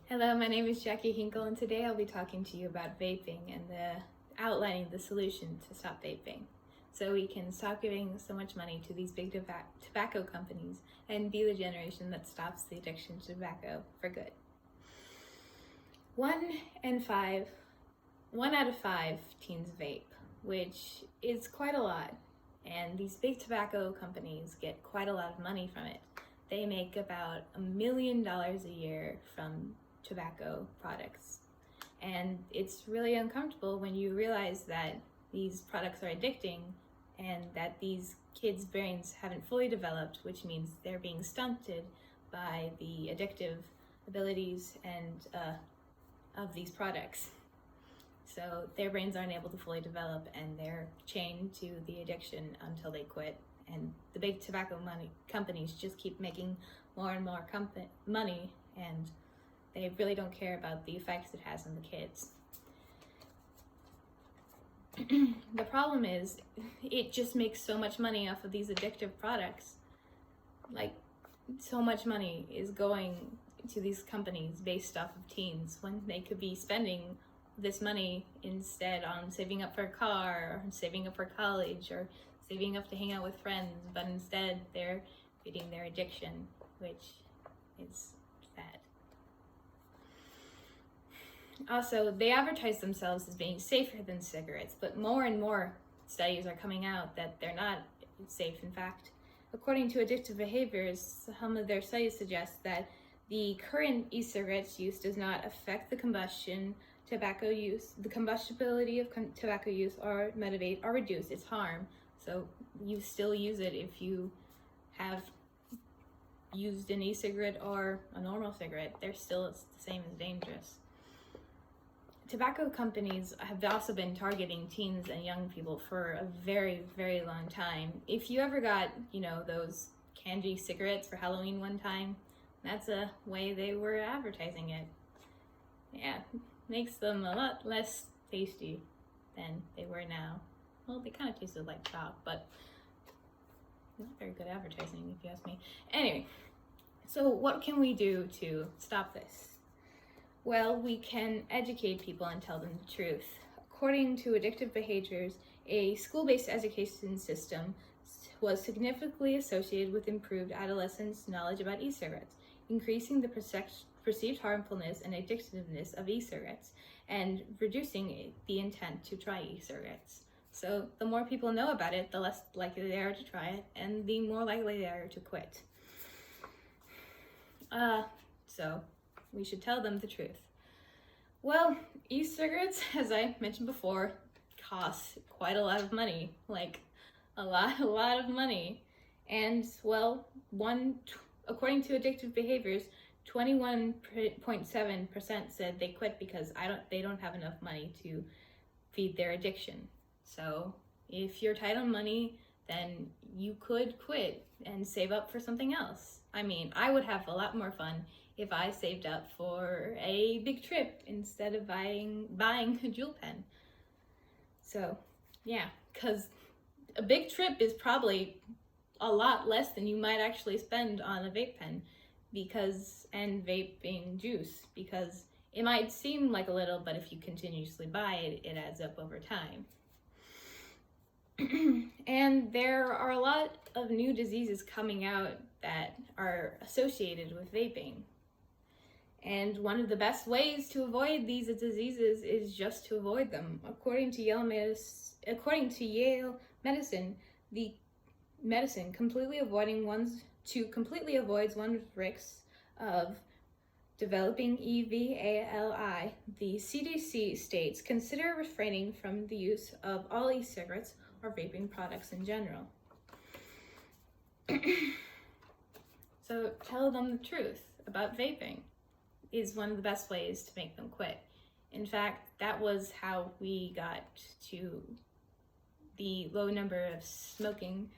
Hello, my name is Jackie Hinkle, and today I'll be talking to you about vaping and outlining the solution to stop vaping, so we can stop giving so much money to these big tobacco companies and be the generation that stops the addiction to tobacco for good. One out of five teens vape, which is quite a lot, and these big tobacco companies get quite a lot of money from it. They make about $1 million a year from tobacco products, and it's really uncomfortable when you realize that these products are addicting and that these kids' brains haven't fully developed, which means they're being stunted by the addictive abilities and of these products. So their brains aren't able to fully develop, and they're chained to the addiction until they quit. And the big tobacco companies just keep making more and more money, and they really don't care about the effects it has on the kids. The problem is, it just makes so much money off of these addictive products. Like, so much money is going to these companies based off of teens, when they could be spending this money instead on saving up for a car, or saving up for college, or saving up to hang out with friends, but instead they're feeding their addiction, which is sad. Also, they advertise themselves as being safer than cigarettes, but more and more studies are coming out that they're not safe. In fact, according to Addictive Behaviors, some of their studies suggest that the current e-cigarettes use does not affect the combustibility of tobacco use, or mitigate or reduce its harm. So you still use it if you have used an e-cigarette or a normal cigarette. It's the same as dangerous. Tobacco companies have also been targeting teens and young people for a very, very long time. If you ever got, those candy cigarettes for Halloween one time, that's a way they were advertising it. Yeah, makes them a lot less tasty than they were now. Well, they kind of tasted like chalk, but not very good advertising, if you ask me. Anyway, so what can we do to stop this? Well, we can educate people and tell them the truth. According to Addictive Behaviors, a school-based education system was significantly associated with improved adolescents' knowledge about e-cigarettes, increasing the perceived harmfulness and addictiveness of e-cigarettes, and reducing the intent to try e-cigarettes. So the more people know about it, the less likely they are to try it, and the more likely they are to quit. So we should tell them the truth. Well, e-cigarettes, as I mentioned before, cost quite a lot of money, like a lot of money. And well, according to Addictive Behaviors, 21.7% said they quit because they don't have enough money to feed their addiction. So if you're tight on money, then you could quit and save up for something else. I mean, I would have a lot more fun if I saved up for a big trip instead of buying a Juul pen. So yeah, because a big trip is probably a lot less than you might actually spend on a vape pen and vaping juice, because it might seem like a little, but if you continuously buy it, it adds up over time. And there are a lot of new diseases coming out that are associated with vaping. And one of the best ways to avoid these diseases is just to avoid them. According to Yale Medicine, the medicine completely avoids one's risks of developing EVALI. The CDC states, consider refraining from the use of all e-cigarettes or vaping products in general. So tell them the truth about vaping is one of the best ways to make them quit. In fact, that was how we got to the low number of smoking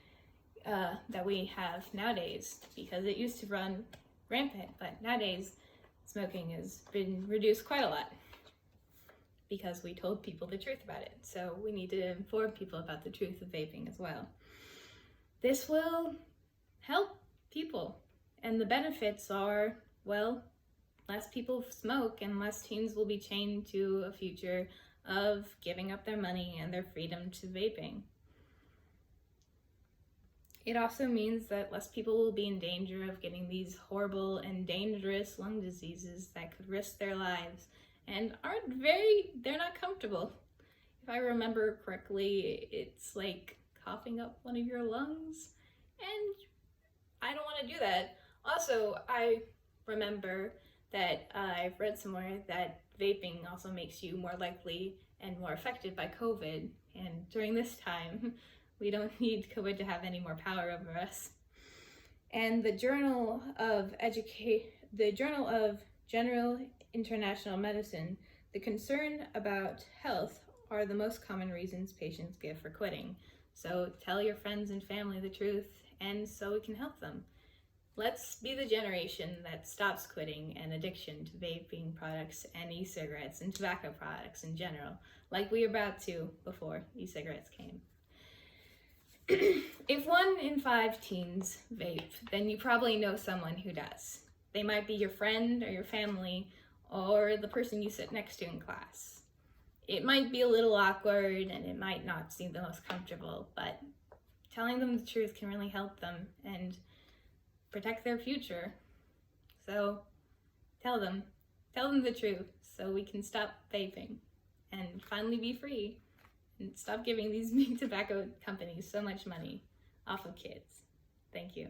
that we have nowadays, because it used to run rampant, but nowadays smoking has been reduced quite a lot because we told people the truth about it. So we need to inform people about the truth of vaping as well. This will help people, and the benefits are, well, less people smoke and less teens will be chained to a future of giving up their money and their freedom to vaping. It also means that less people will be in danger of getting these horrible and dangerous lung diseases that could risk their lives and they're not comfortable. If I remember correctly, it's like coughing up one of your lungs, and I don't want to do that. Also, I remember that I've read somewhere that vaping also makes you more likely and more affected by COVID, and during this time, we don't need COVID to have any more power over us. And the Journal of General International Medicine, the concern about health are the most common reasons patients give for quitting. So tell your friends and family the truth, and so we can help them. Let's be the generation that stops quitting and addiction to vaping products and e-cigarettes and tobacco products in general, like we were about to before e-cigarettes came. If 1 in 5 teens vape, then you probably know someone who does. They might be your friend or your family or the person you sit next to in class. It might be a little awkward and it might not seem the most comfortable, but telling them the truth can really help them and protect their future. So tell them the truth so we can stop vaping and finally be free and stop giving these big tobacco companies so much money off of kids. Thank you.